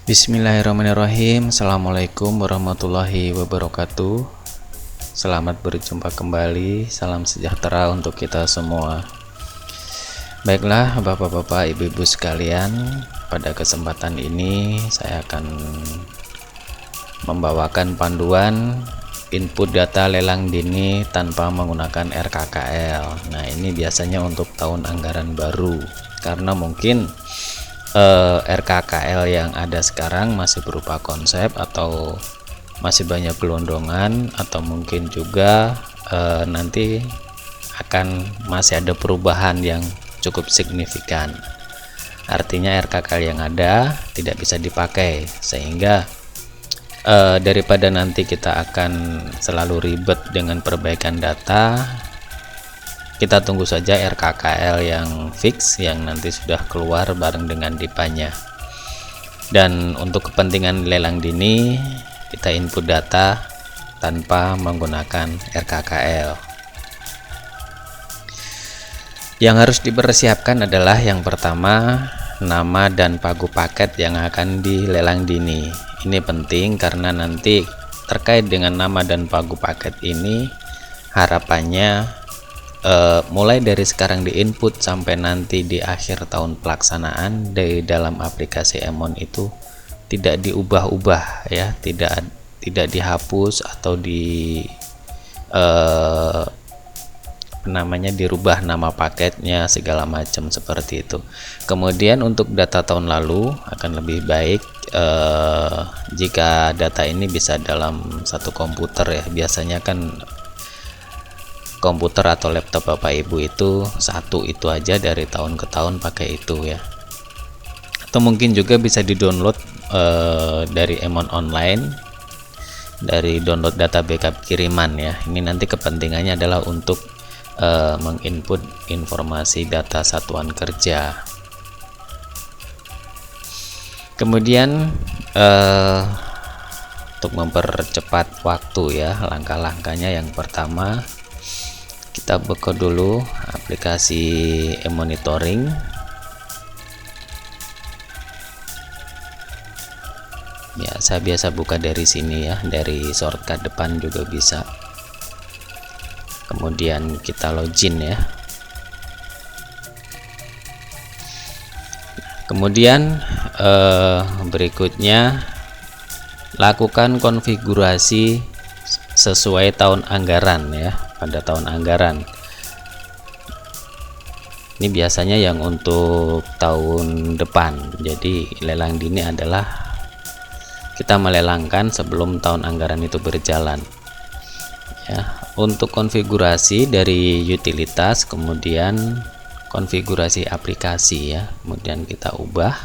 Bismillahirrahmanirrahim. Assalamualaikum warahmatullahi wabarakatuh. Selamat berjumpa kembali. Salam sejahtera untuk kita semua. Baiklah bapak-bapak, ibu-ibu sekalian, pada kesempatan ini saya akan membawakan panduan input data lelang dini tanpa menggunakan RKKL. Nah, ini biasanya untuk tahun anggaran baru, karena mungkin RKKL yang ada sekarang masih berupa konsep atau masih banyak gelondongan, atau mungkin juga nanti akan masih ada perubahan yang cukup signifikan. Artinya RKKL yang ada tidak bisa dipakai, sehingga daripada nanti kita akan selalu ribet dengan perbaikan data, kita tunggu saja RKKL yang fix yang nanti sudah keluar bareng dengan DIPA-nya. Dan untuk kepentingan lelang dini, kita input data tanpa menggunakan RKKL. Yang harus dipersiapkan adalah yang pertama, nama dan pagu paket yang akan dilelang dini. Ini penting karena nanti terkait dengan nama dan pagu paket ini, harapannya mulai dari sekarang di input sampai nanti di akhir tahun pelaksanaan di dalam aplikasi Emon itu tidak diubah-ubah ya, tidak dihapus atau dirubah nama paketnya segala macam seperti itu. Kemudian untuk data tahun lalu akan lebih baik jika data ini bisa dalam satu komputer ya. Biasanya kan komputer atau laptop bapak ibu itu satu itu aja, dari tahun ke tahun pakai itu ya. Atau mungkin juga bisa di-download dari Emon Online, dari download data backup kiriman ya. Ini nanti kepentingannya adalah untuk menginput informasi data satuan kerja. Kemudian untuk mempercepat waktu ya, langkah-langkahnya yang pertama, kita buka dulu aplikasi e-monitoring. Ya, saya biasa buka dari sini ya, dari shortcut depan juga bisa. Kemudian kita login ya. Kemudian berikutnya lakukan konfigurasi sesuai tahun anggaran ya. Pada tahun anggaran ini biasanya yang untuk tahun depan, jadi lelang dini adalah kita melelangkan sebelum tahun anggaran itu berjalan ya. Untuk konfigurasi dari utilitas, kemudian konfigurasi aplikasi ya, kemudian kita ubah.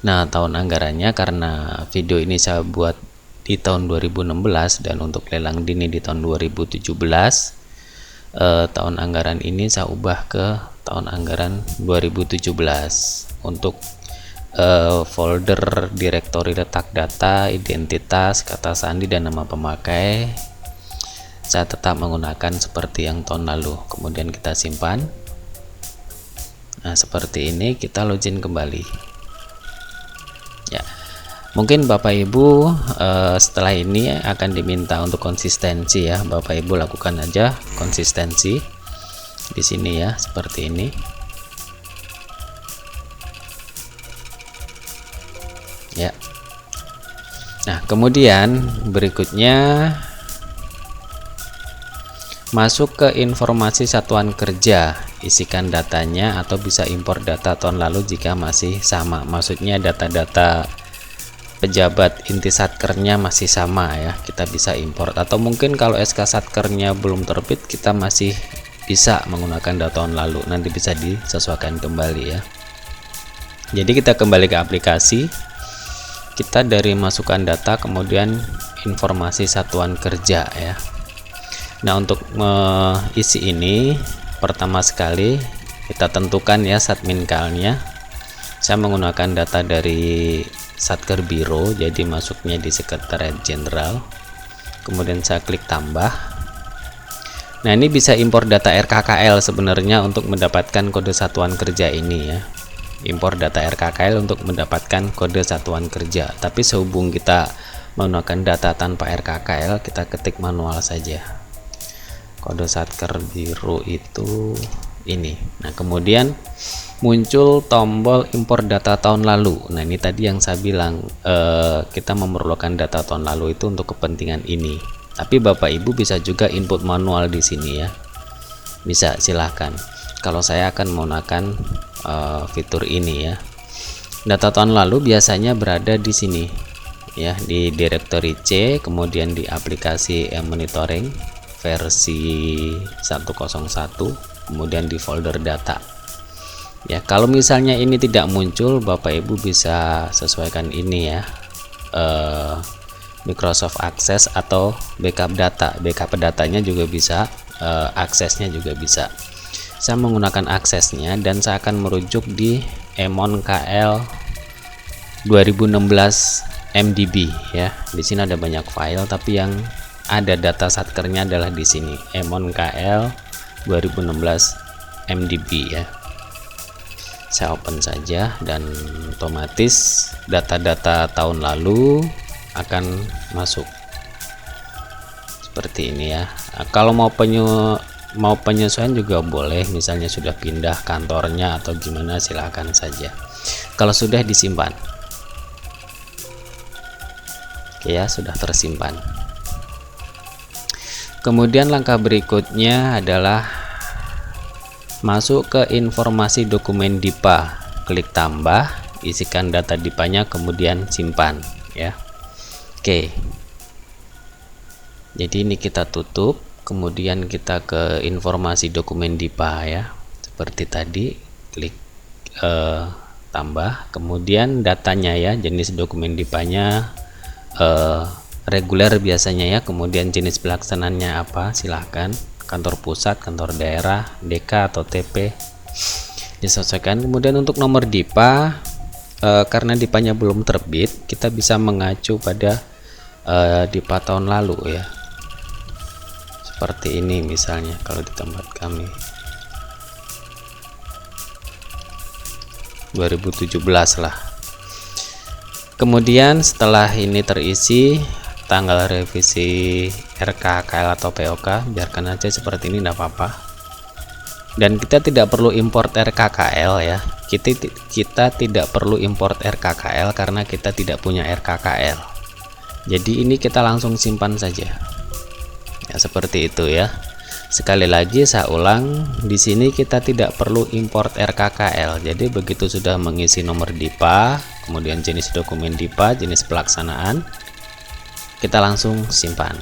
Nah, tahun anggarannya karena video ini saya buat di tahun 2016 dan untuk lelang dini di tahun 2017, tahun anggaran ini saya ubah ke tahun anggaran 2017. Untuk folder direktori letak data, identitas, kata sandi, dan nama pemakai, saya tetap menggunakan seperti yang tahun lalu. Kemudian kita simpan. Nah, seperti ini, kita login kembali ya. Mungkin Bapak Ibu setelah ini akan diminta untuk konsistensi ya. Bapak Ibu lakukan aja konsistensi di sini ya, seperti ini. Ya. Nah, kemudian berikutnya masuk ke informasi satuan kerja, isikan datanya atau bisa impor data tahun lalu jika masih sama. Maksudnya data-data pejabat inti satkernya masih sama ya, kita bisa import. Atau mungkin kalau SK satkernya belum terbit, kita masih bisa menggunakan data tahun lalu, nanti bisa disesuaikan kembali ya. Jadi kita kembali ke aplikasi, kita dari masukkan data, kemudian informasi satuan kerja ya. Nah, untuk mengisi ini pertama sekali kita tentukan ya satminkalnya. Saya menggunakan data dari Satker Biro, jadi masuknya di Sekretariat Jenderal. Kemudian saya klik tambah. Nah, ini bisa impor data RKKL sebenarnya untuk mendapatkan kode satuan kerja ini ya. impor data RKKL untuk mendapatkan kode satuan kerja. Tapi sehubung kita menggunakan data tanpa RKKL, kita ketik manual saja. Kode satker biru itu ini. Nah, kemudian muncul tombol impor data tahun lalu. Nah, ini tadi yang saya bilang, kita memerlukan data tahun lalu itu untuk kepentingan ini. Tapi Bapak Ibu bisa juga input manual di sini ya. Bisa, silahkan. Kalau saya akan menggunakan fitur ini ya. Data tahun lalu biasanya berada di sini ya, di directory C, kemudian di aplikasi monitoring versi 101, kemudian di folder data. Ya, kalau misalnya ini tidak muncul, Bapak Ibu bisa sesuaikan ini ya, Microsoft Access atau backup data. Backup datanya juga bisa, aksesnya juga bisa. Saya menggunakan aksesnya dan saya akan merujuk di Emon KL 2016 MDB ya. Di sini ada banyak file, tapi yang ada data satkernya adalah di sini, Emon KL 2016 MDB ya. Saya open saja dan otomatis data-data tahun lalu akan masuk seperti ini ya. Nah, kalau mau penyesuaian juga boleh, misalnya sudah pindah kantornya atau gimana, silahkan saja. Kalau sudah disimpan, oke ya, sudah tersimpan. Kemudian langkah berikutnya adalah masuk ke informasi dokumen DIPA, klik tambah, isikan data DIPA-nya, kemudian simpan ya. Oke, jadi ini kita tutup. Kemudian kita ke informasi dokumen DIPA ya, seperti tadi, klik tambah, kemudian datanya ya, jenis dokumen DIPA-nya reguler biasanya ya, kemudian jenis pelaksanaannya apa, silahkan, kantor pusat, kantor daerah, DK atau TP, disesuaikan. Kemudian untuk nomor DIPA, karena DIPA-nya belum terbit, kita bisa mengacu pada DIPA tahun lalu ya. Seperti ini misalnya kalau di tempat kami 2017 lah. Kemudian setelah ini terisi tanggal revisi RKKL atau POK, biarkan aja seperti ini, tidak apa-apa. Dan kita tidak perlu import RKKL ya. Kita tidak perlu import RKKL karena kita tidak punya RKKL. Jadi ini kita langsung simpan saja. Ya, seperti itu ya. Sekali lagi saya ulang, di sini kita tidak perlu import RKKL. Jadi begitu sudah mengisi nomor DIPA, kemudian jenis dokumen DIPA, jenis pelaksanaan, kita langsung simpan.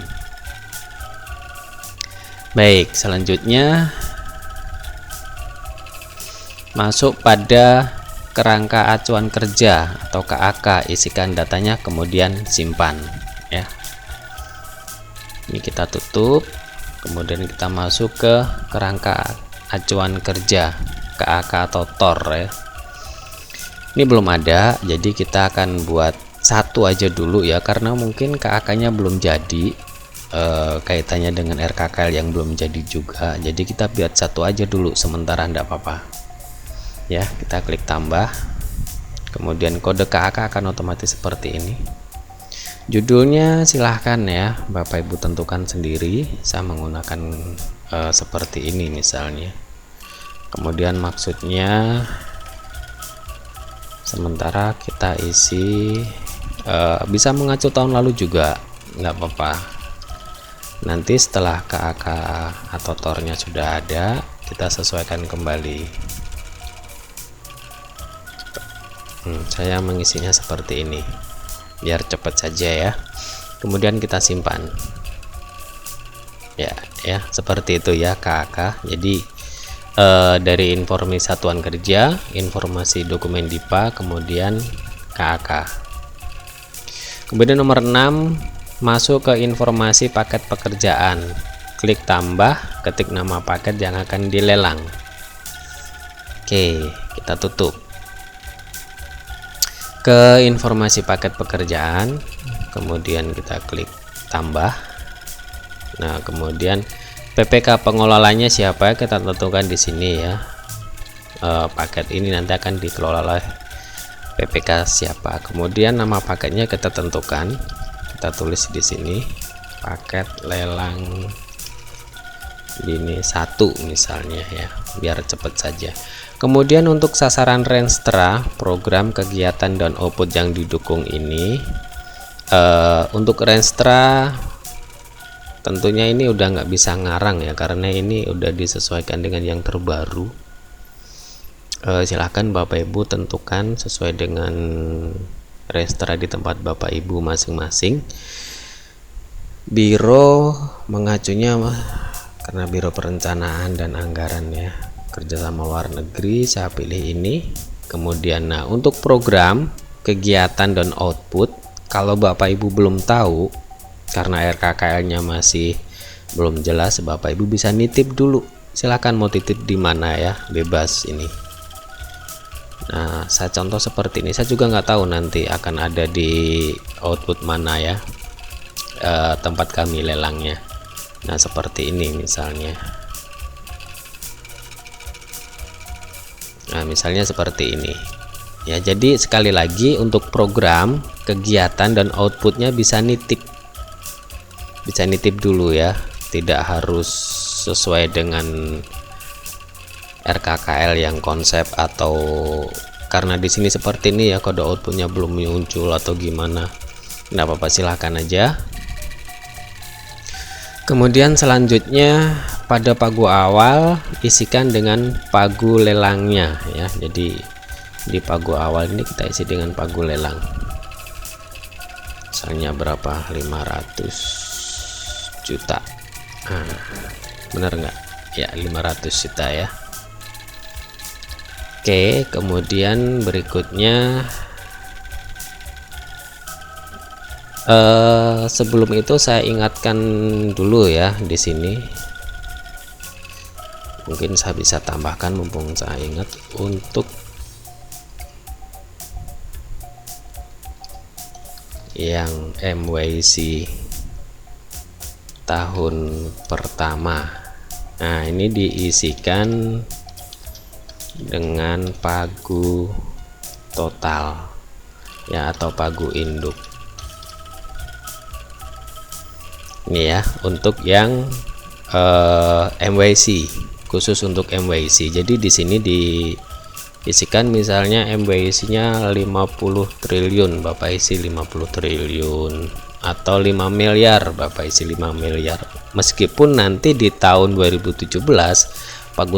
Baik, selanjutnya masuk pada kerangka acuan kerja atau KAK, isikan datanya kemudian simpan ya. Ini kita tutup, kemudian kita masuk ke kerangka acuan kerja KAK atau TOR ya. Ini belum ada, jadi kita akan buat satu aja dulu ya, karena mungkin KAK-nya belum jadi, kaitannya dengan RKKL yang belum jadi juga. Jadi kita buat satu aja dulu sementara, enggak apa-apa ya. Kita klik tambah, kemudian kode KAK akan otomatis seperti ini. Judulnya silahkan ya Bapak Ibu tentukan sendiri, saya menggunakan seperti ini misalnya. Kemudian maksudnya sementara kita isi, bisa mengacu tahun lalu juga nggak apa-apa. Nanti setelah KAK atau TOR-nya sudah ada, kita sesuaikan kembali. Saya mengisinya seperti ini biar cepat saja ya. Kemudian kita simpan ya seperti itu ya KAK. Jadi dari informasi satuan kerja, informasi dokumen DIPA, kemudian KAK. Kemudian nomor 6, masuk ke informasi paket pekerjaan, klik tambah, ketik nama paket yang akan dilelang. Oke, kita tutup. Ke informasi paket pekerjaan, kemudian kita klik tambah. Nah, kemudian PPK pengelolanya siapa, kita tentukan di sini ya. paket ini nanti akan dikelola oleh PPK siapa. Kemudian nama paketnya kita tentukan, kita tulis di sini paket lelang ini 1 misalnya ya, biar cepet saja. Kemudian untuk sasaran Renstra, program kegiatan dan output yang didukung ini, untuk Renstra tentunya ini udah nggak bisa ngarang ya, karena ini udah disesuaikan dengan yang terbaru. Silahkan Bapak Ibu tentukan sesuai dengan Renstra di tempat Bapak Ibu masing-masing. Biro mengacunya karena Biro Perencanaan dan Anggaran ya, kerjasama luar negeri, saya pilih ini. Kemudian nah untuk program kegiatan dan output, kalau Bapak Ibu belum tahu karena RKKL nya masih belum jelas, Bapak Ibu bisa nitip dulu, silahkan mau titip di mana ya, bebas ini. Nah saya contoh seperti ini, saya juga nggak tahu nanti akan ada di output mana ya, tempat kami lelangnya. Nah seperti ini misalnya. Nah misalnya seperti ini ya. Jadi sekali lagi untuk program kegiatan dan outputnya bisa nitip dulu ya, tidak harus sesuai dengan RKKL yang konsep, atau karena di sini seperti ini ya, kode outputnya belum muncul atau gimana, nggak apa-apa, silahkan aja. Kemudian selanjutnya pada pagu awal isikan dengan pagu lelangnya ya. Jadi di pagu awal ini kita isi dengan pagu lelang, misalnya berapa, 500 juta. Nah, bener nggak ya, 500 juta ya. Oke, kemudian berikutnya sebelum itu saya ingatkan dulu ya, di sini mungkin saya bisa tambahkan mumpung saya ingat, untuk yang MYC tahun pertama. Nah ini diisikan dengan pagu total ya, atau pagu induk ini ya, untuk yang MYC, khusus untuk MYC. Jadi di sini diisikan misalnya MYC nya 50 triliun, Bapak isi 50 triliun, atau 5 miliar, Bapak isi 5 miliar. Meskipun nanti di tahun 2017 pagu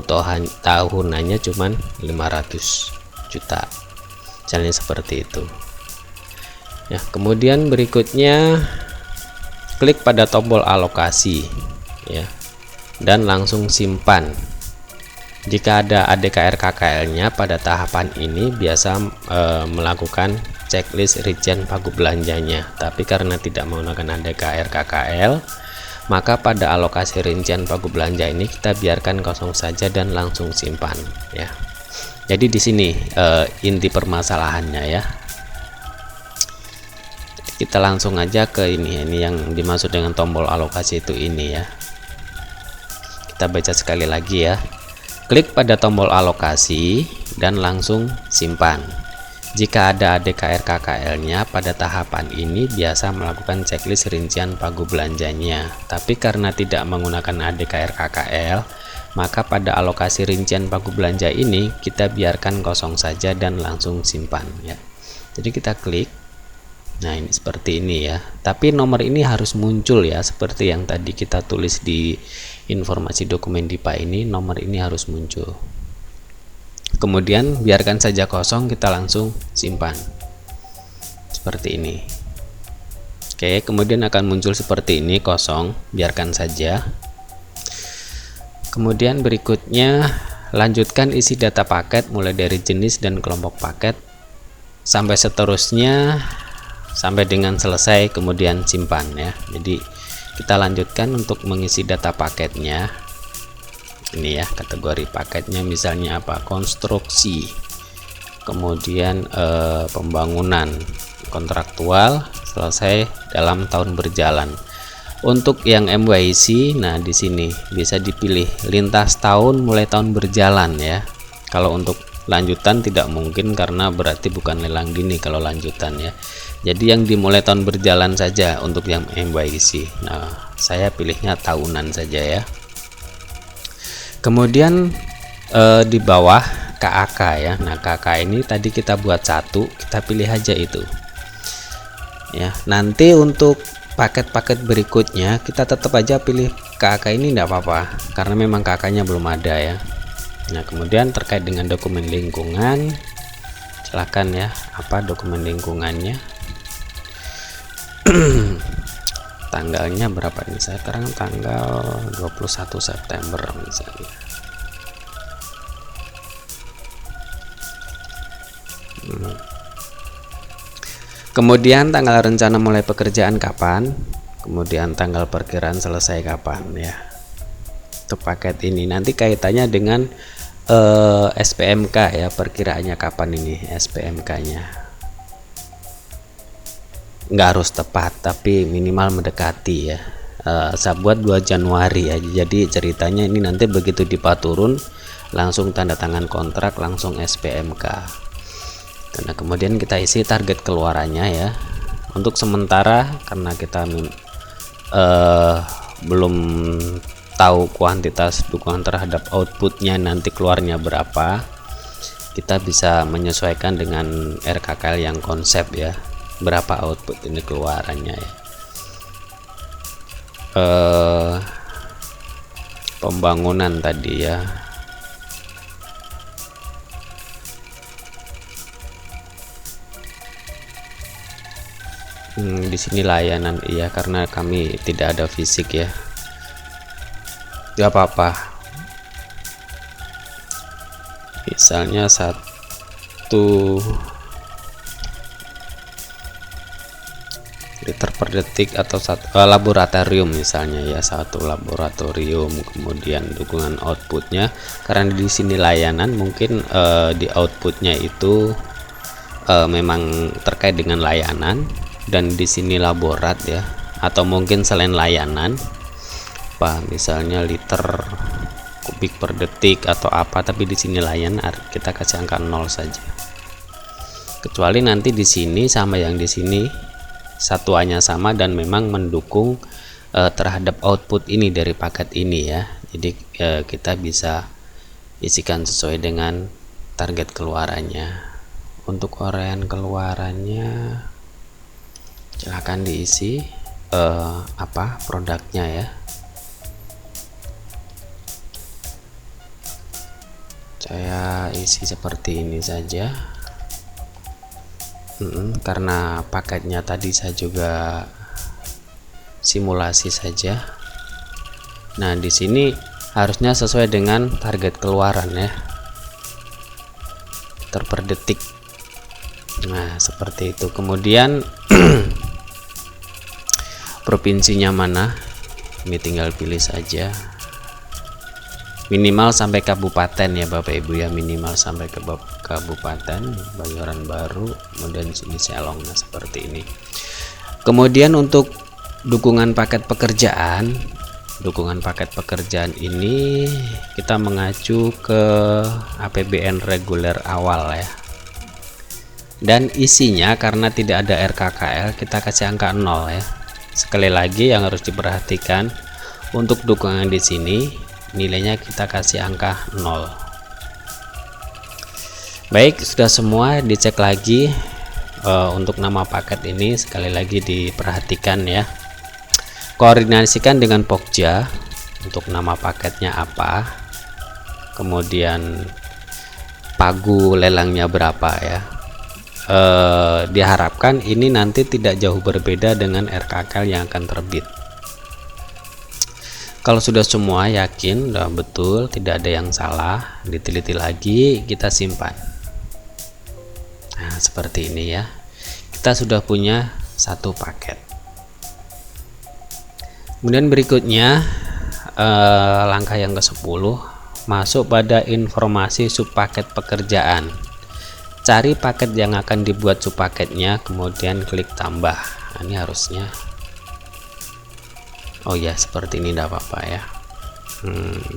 tahunannya cuman 500 juta, misalnya seperti itu ya. Kemudian berikutnya klik pada tombol alokasi ya, dan langsung simpan. Jika ada ADKR KKL nya pada tahapan ini biasa melakukan checklist rincian pagu belanjanya, tapi karena tidak menggunakan ADKR KKL, maka pada alokasi rincian pagu belanja ini kita biarkan kosong saja dan langsung simpan ya. Jadi di sini inti permasalahannya ya. Kita langsung aja ke ini yang dimaksud dengan tombol alokasi itu ini ya. Kita baca sekali lagi ya. Klik pada tombol alokasi dan langsung simpan. Jika ada ADKR KKL nya pada tahapan ini biasa melakukan checklist rincian pagu belanjanya, tapi karena tidak menggunakan ADKR KKL, maka pada alokasi rincian pagu belanja ini kita biarkan kosong saja dan langsung simpan ya. Jadi kita klik. Nah ini seperti ini ya, tapi nomor ini harus muncul ya, seperti yang tadi kita tulis di informasi dokumen DIPA ini, nomor ini harus muncul. Kemudian biarkan saja kosong, kita langsung simpan seperti ini. Oke, kemudian akan muncul seperti ini kosong, biarkan saja. Kemudian berikutnya lanjutkan isi data paket mulai dari jenis dan kelompok paket sampai seterusnya sampai dengan selesai, kemudian simpan ya. Jadi kita lanjutkan untuk mengisi data paketnya. Ini ya, kategori paketnya misalnya apa, konstruksi, kemudian pembangunan, kontraktual, selesai dalam tahun berjalan. Untuk yang MYC, nah di sini bisa dipilih lintas tahun mulai tahun berjalan ya. Kalau untuk lanjutan tidak mungkin karena berarti bukan lelang dini kalau lanjutan ya. Jadi yang dimulai tahun berjalan saja untuk yang MYC. Nah, saya pilihnya tahunan saja ya. Kemudian di bawah KAK ya. Nah, KAK ini tadi kita buat satu, kita pilih aja itu. Ya, nanti untuk paket-paket berikutnya kita tetap aja pilih KAK ini, enggak apa-apa karena memang KAK-nya belum ada ya. Nah, kemudian terkait dengan dokumen lingkungan, silakan ya, apa dokumen lingkungannya. Tanggalnya berapa ini? Saya sekarang tanggal 21 September misalnya. Kemudian tanggal rencana mulai pekerjaan kapan, kemudian tanggal perkiraan selesai kapan ya. Untuk paket ini nanti kaitannya dengan SPMK ya, perkiraannya kapan ini SPMK-nya. Nggak harus tepat tapi minimal mendekati ya. Saya buat 2 Januari ya, jadi ceritanya ini nanti begitu dipaturun langsung tanda tangan kontrak, langsung SPMK. Nah, kemudian kita isi target keluarannya ya. Untuk sementara karena kita belum tahu kuantitas dukungan terhadap outputnya nanti keluarnya berapa, kita bisa menyesuaikan dengan RKKL yang konsep ya, berapa output ini keluarannya ya. Pembangunan tadi ya, di sini layanan iya karena kami tidak ada fisik ya. Gak apa-apa, misalnya 1 liter per detik atau laboratorium misalnya ya, 1 laboratorium. Kemudian dukungan outputnya karena di sini layanan mungkin di outputnya itu memang terkait dengan layanan, dan di sini laborat ya, atau mungkin selain layanan apa misalnya liter kubik per detik atau apa, tapi di sini layanan kita kasih angka 0 saja. Kecuali nanti di sini sama yang di sini satuannya sama dan memang mendukung terhadap output ini dari paket ini ya. Jadi kita bisa isikan sesuai dengan target keluarannya. Untuk uraian keluarannya silahkan diisi apa produknya ya. Saya isi seperti ini saja karena paketnya tadi saya juga simulasi saja. Nah, di sini harusnya sesuai dengan target keluaran ya, liter per detik. Nah, seperti itu. Kemudian provinsinya mana, ini tinggal pilih saja. Minimal sampai kabupaten ya Bapak Ibu ya, minimal sampai ke kabupaten Bayoran Baru, kemudian sini Selong. Nah, seperti ini. Kemudian untuk dukungan paket pekerjaan ini kita mengacu ke APBN reguler awal ya, dan isinya karena tidak ada RKKL kita kasih angka 0 ya. Sekali lagi yang harus diperhatikan untuk dukungan di sini nilainya kita kasih angka 0. Baik, sudah semua dicek lagi. Untuk nama paket ini sekali lagi diperhatikan ya, koordinasikan dengan Pokja untuk nama paketnya apa, kemudian pagu lelangnya berapa ya. Diharapkan ini nanti tidak jauh berbeda dengan RKKL yang akan terbit. Kalau sudah semua yakin udah betul, tidak ada yang salah, diteliti lagi, kita simpan. Nah, seperti ini ya. Kita sudah punya satu paket. Kemudian berikutnya langkah yang ke-10, masuk pada informasi subpaket pekerjaan. Cari paket yang akan dibuat subpaketnya, kemudian klik tambah. Nah, ini harusnya oh ya seperti ini, tidak apa-apa ya.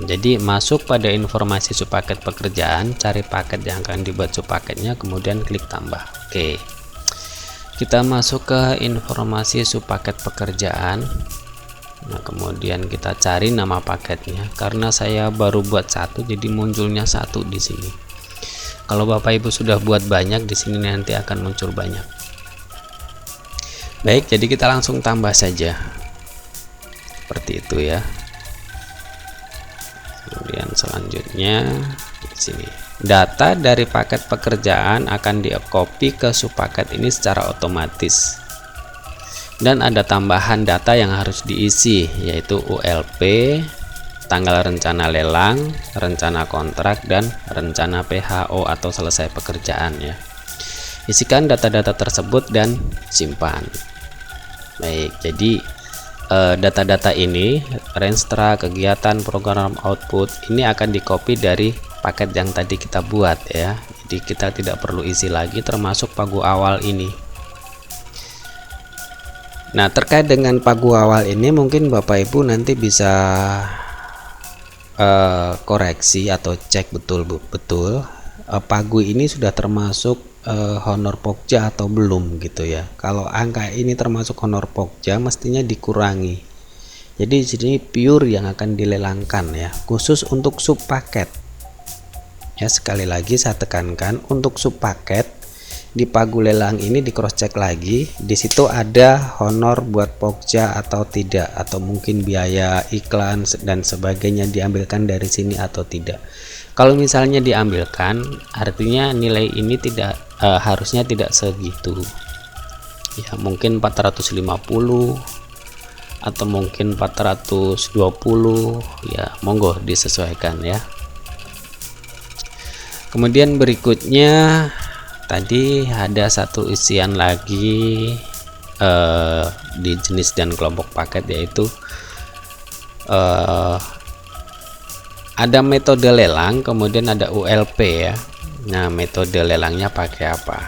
Jadi masuk pada informasi subpaket pekerjaan, cari paket yang akan dibuat subpaketnya, kemudian klik tambah. Oke, kita masuk ke informasi subpaket pekerjaan. Nah, kemudian kita cari nama paketnya. Karena saya baru buat satu, jadi munculnya satu di sini. Kalau Bapak Ibu sudah buat banyak, di sini nanti akan muncul banyak. Baik, jadi kita langsung tambah saja. Seperti itu ya. Kemudian selanjutnya di sini data dari paket pekerjaan akan di-copy ke subpaket ini secara otomatis, dan ada tambahan data yang harus diisi, yaitu ULP, tanggal rencana lelang, rencana kontrak, dan rencana PHO atau selesai pekerjaan ya. Isikan data-data tersebut dan simpan. Baik, jadi data-data ini, renstra, kegiatan, program, output, ini akan di-copy dari paket yang tadi kita buat ya. Jadi kita tidak perlu isi lagi, termasuk pagu awal ini. Nah, terkait dengan pagu awal ini mungkin Bapak Ibu nanti bisa koreksi atau cek betul-betul pagu ini sudah termasuk honor pokja atau belum gitu ya. Kalau angka ini termasuk honor pokja, mestinya dikurangi. Jadi di sini pure yang akan dilelangkan ya, khusus untuk subpaket. Ya, sekali lagi saya tekankan, untuk subpaket di pagu lelang ini di cross check lagi, di situ ada honor buat pokja atau tidak, atau mungkin biaya iklan dan sebagainya diambilkan dari sini atau tidak. Kalau misalnya diambilkan, artinya nilai ini tidak harusnya tidak segitu ya, mungkin 450 atau mungkin 420 ya, monggo disesuaikan ya. Kemudian berikutnya tadi ada satu isian lagi di jenis dan kelompok paket, yaitu ada metode lelang, kemudian ada ULP ya. Nah, metode lelangnya pakai apa?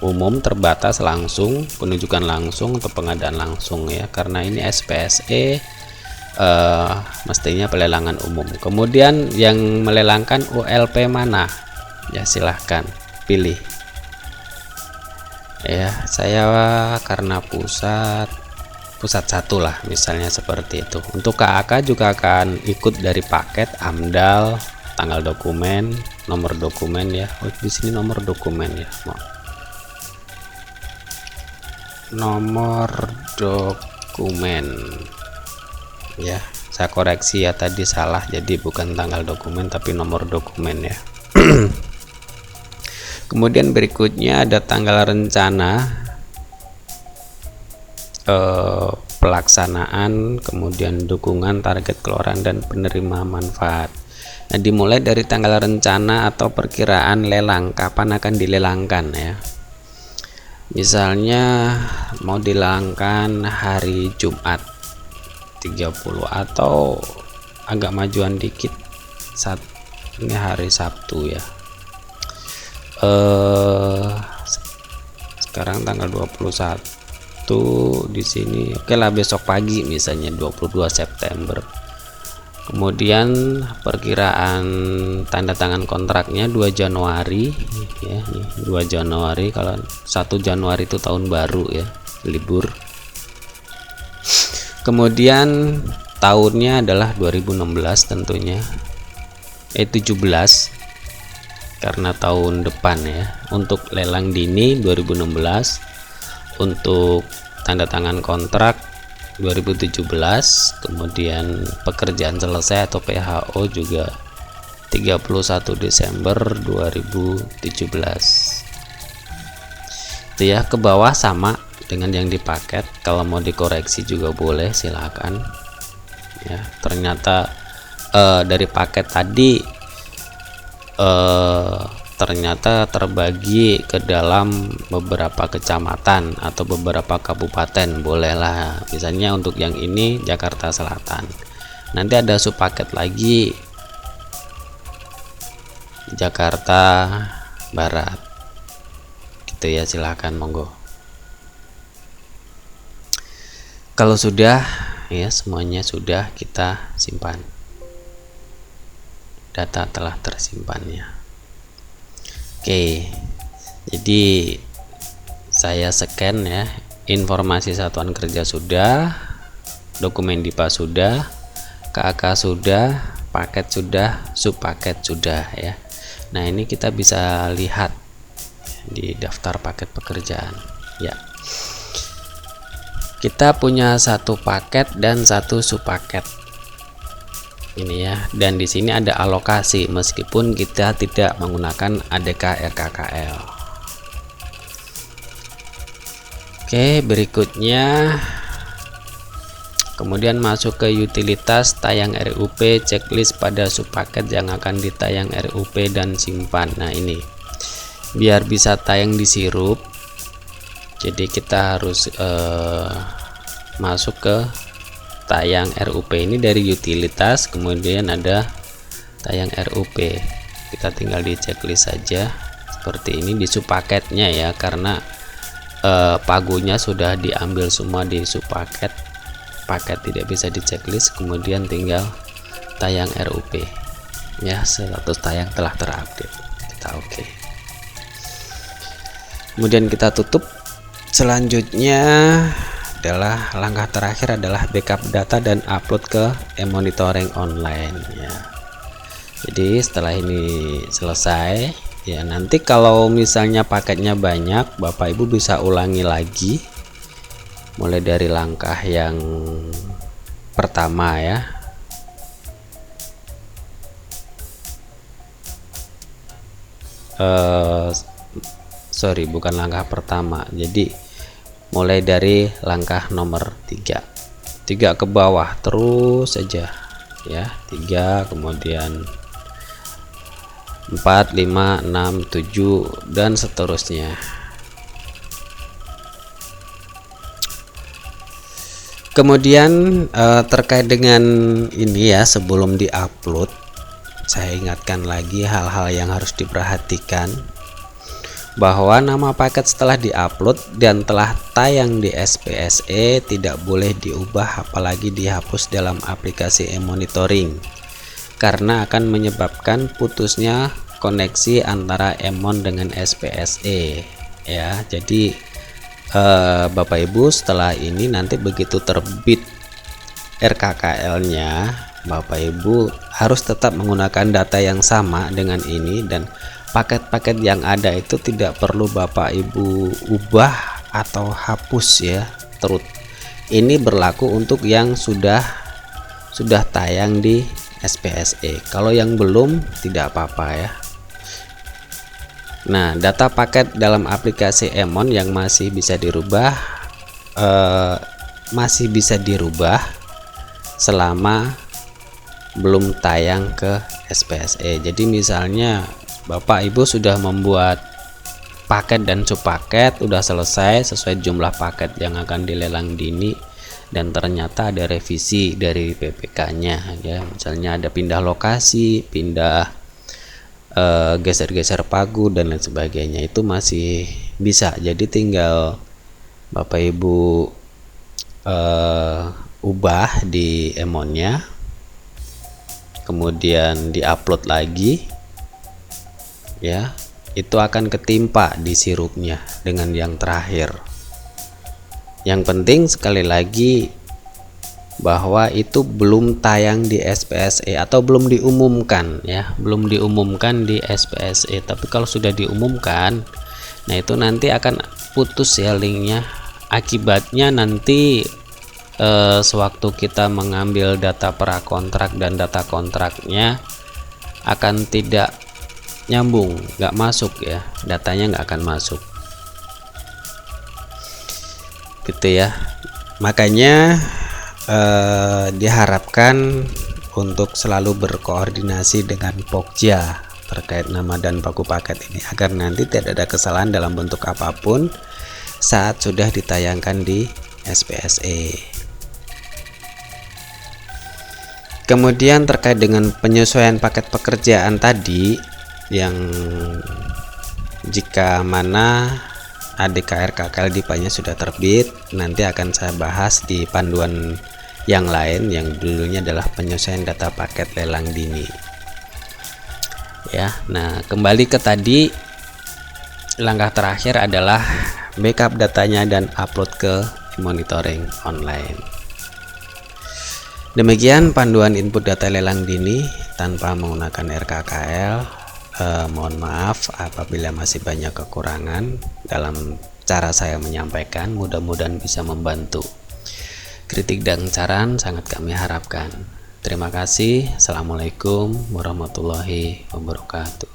Umum, terbatas, langsung, penunjukan langsung, atau pengadaan langsung ya. Karena ini SPSE mestinya pelelangan umum. Kemudian yang melelangkan ULP mana? Ya, silahkan pilih. Ya, saya karena pusat satu lah, misalnya seperti itu. Untuk KAK juga akan ikut dari paket AMDAL, tanggal dokumen, nomor dokumen ya. Oh, di sini nomor dokumen ya. Nomor dokumen ya. Saya koreksi ya, tadi salah, jadi bukan tanggal dokumen tapi nomor dokumen ya. Kemudian berikutnya ada tanggal rencana pelaksanaan, kemudian dukungan, target keluaran, dan penerima manfaat. Nah, dimulai dari tanggal rencana atau perkiraan lelang, kapan akan dilelangkan ya. Misalnya mau dilelangkan hari Jumat 30, atau agak majuan dikit saat ini hari Sabtu ya. Sekarang tanggal 21 di sini. Oke lah, besok pagi misalnya 22 September. Kemudian perkiraan tanda tangan kontraknya 2 Januari ya, 2 Januari. Kalau 1 Januari itu tahun baru ya, libur. Kemudian tahunnya adalah 2016 tentunya. 17 karena tahun depan ya. Untuk lelang dini 2016, untuk tanda tangan kontrak 2017, kemudian pekerjaan selesai atau PHO juga 31 Desember 2017. Itu ya, ke bawah sama dengan yang di paket. Kalau mau dikoreksi juga boleh, silakan ya. Ternyata dari paket tadi ternyata terbagi ke dalam beberapa kecamatan atau beberapa kabupaten, bolehlah. Misalnya untuk yang ini Jakarta Selatan, nanti ada subpaket lagi Jakarta Barat gitu ya, silahkan monggo. Kalau sudah ya, semuanya sudah kita simpan. Data telah tersimpannya. Oke, jadi saya scan ya, informasi satuan kerja sudah, dokumen DIPA sudah, KK sudah, paket sudah, subpaket sudah ya. Nah, ini kita bisa lihat di daftar paket pekerjaan ya. Kita punya satu paket dan satu subpaket ini ya, dan di sini ada alokasi meskipun kita tidak menggunakan ADK RKKL. Oke, berikutnya kemudian masuk ke utilitas tayang RUP, checklist pada subpaket yang akan ditayang RUP dan simpan. Nah, ini biar bisa tayang di sirup, jadi kita harus masuk ke tayang RUP ini dari utilitas, kemudian ada tayang RUP. Kita tinggal di checklist saja seperti ini di subpaketnya ya, karena pagunya sudah diambil semua di subpaket. Paket tidak bisa di checklist, kemudian tinggal tayang RUP ya, status tayang telah terupdate. Kita oke. Kemudian kita tutup. Selanjutnya adalah langkah terakhir adalah backup data dan upload ke e-monitoring online ya. Jadi setelah ini selesai ya, nanti kalau misalnya paketnya banyak, Bapak Ibu bisa ulangi lagi mulai dari langkah yang pertama ya. Sorry, bukan langkah pertama, jadi mulai dari langkah nomor 3 ke bawah terus saja ya, 3 kemudian 4, 5, 6, 7 dan seterusnya. Kemudian terkait dengan ini ya, sebelum diupload saya ingatkan lagi hal-hal yang harus diperhatikan, bahwa nama paket setelah diupload dan telah tayang di SPSE tidak boleh diubah apalagi dihapus dalam aplikasi e-monitoring, karena akan menyebabkan putusnya koneksi antara Emon dengan SPSE ya. Jadi Bapak Ibu setelah ini nanti begitu terbit RKKL nya, Bapak Ibu harus tetap menggunakan data yang sama dengan ini, dan paket-paket yang ada itu tidak perlu Bapak Ibu ubah atau hapus ya. Ini berlaku untuk yang sudah tayang di SPSE. Kalau yang belum tidak apa-apa ya. Nah, data paket dalam aplikasi Emon yang masih bisa dirubah selama belum tayang ke SPSE. Jadi misalnya Bapak Ibu sudah membuat paket dan subpaket, udah selesai sesuai jumlah paket yang akan dilelang dini, dan ternyata ada revisi dari PPK-nya ya, misalnya ada pindah lokasi, pindah geser-geser pagu dan lain sebagainya, itu masih bisa. Jadi tinggal Bapak Ibu ubah di Emonnya, kemudian diupload lagi ya, itu akan ketimpa di sirupnya dengan yang terakhir. Yang penting sekali lagi bahwa itu belum tayang di SPSE atau belum diumumkan ya, belum diumumkan di SPSE. Tapi kalau sudah diumumkan, nah itu nanti akan putus ya linknya. Akibatnya nanti sewaktu kita mengambil data prakontrak dan data kontraknya akan tidak nyambung, nggak masuk ya, datanya nggak akan masuk gitu ya. Makanya diharapkan untuk selalu berkoordinasi dengan Pokja terkait nama dan paku paket ini, agar nanti tidak ada kesalahan dalam bentuk apapun saat sudah ditayangkan di SPSE. Kemudian terkait dengan penyesuaian paket pekerjaan tadi, yang jika mana ADK RKKL DIPA-nya sudah terbit, nanti akan saya bahas di panduan yang lain yang dulunya adalah penyesuaian data paket lelang dini. Ya, nah kembali ke tadi, langkah terakhir adalah backup datanya dan upload ke monitoring online. Demikian panduan input data lelang dini tanpa menggunakan RKKL. Mohon maaf apabila masih banyak kekurangan dalam cara saya menyampaikan. Mudah-mudahan bisa membantu. Kritik dan saran sangat kami harapkan. Terima kasih. Assalamualaikum warahmatullahi wabarakatuh.